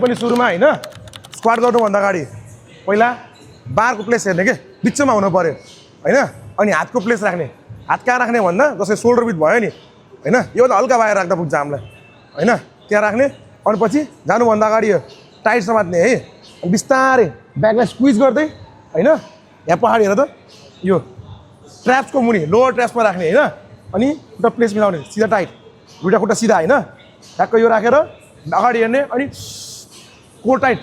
पनि सुरुमा हैन स्क्वाट गर्नुभन्दा अगाडि पहिला बारको प्लेस हेर्ने के बिचमा हुनु पर्यो हैन अनि हातको प्लेस राख्ने हात कहाँ राख्ने भन्दा जस्तै सोल्डर बिट भयो नि हैन यो त हल्का बाहिर राख्दा पुग्छ हामीलाई हैन त्यहाँ राख्ने अनि पछि जानुभन्दा अगाडि यो टाइट समात्ने है अनि बिस्तारै ब्याकलाई स्क्विज गर्दै हैन यहाँ पहाडी हेर त यो ट्र्याप्सको मुनि लोवर ट्र्याप्समा राख्ने हैन अनि खुट्टा प्लेस मिलाउने सिधा टाइट दुईटा खुट्टा सिधा हैन ठ्याक्क यो राखेर अगाडि हेर्ने अनि कोर टाइट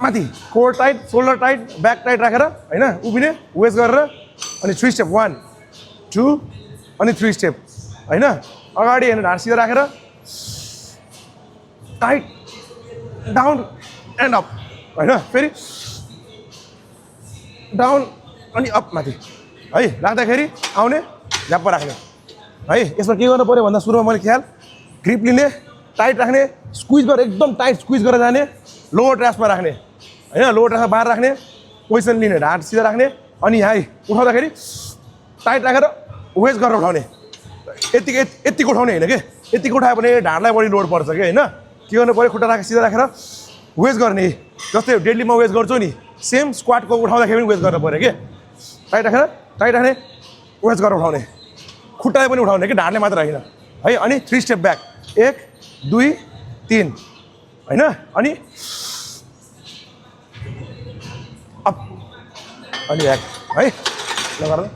माथि core tight shoulder tight back tight राखेर हैन उभिने वेस्ट गरेर अनि 3 स्टेप 1 2 अनि 3 स्टेप हैन अगाडि हेर्ने ढाड सिधा राखेर टाइट डाउन एन्ड अप हैन फेरि डाउन अनि अप माथि है राख्दाखेरि आउने झ्याप्प राख्ने है यसमा के गर्नु पर्यो भन्दा सुरुमा मैले ख्याल ग्रिप लिने टाइट राख्ने स्क्विज गरेर एकदम टाइट स्क्विज गरेर जाने लोवर ट्र्याप्समा राख्ने हैन लोवर ट्र्याप्समा बाहिर राख्ने पोजिसन लिने ढाड सिधा राख्ने अनि यहाँ उठाउँदाखेरि टाइट राखेर वेस्ट गरेर उठाउने यतिको उठाउने हैन के यतिको उठायो भने ढाडलाई बढी लोड पर्छ कि हैन के गर्नु पर्यो खुट्टा राखेर सिधा राखेर वेस्ट गर्ने जस्तै डेडलिफ्टमा वेस्ट गर्छु नि सेम स्क्वाटको उठाउँदाखेरि पनि वेस्ट गर्नु पर्यो के टाइट राख्ने वेस्ट गरेर उठाउने खुट्टाले पनि उठाउने कि ढाडले मात्र होइन है अनि 3 स्टेप ब्याक 1 2 3 हैन अनि अप अनि ब्याक है ल गर्नु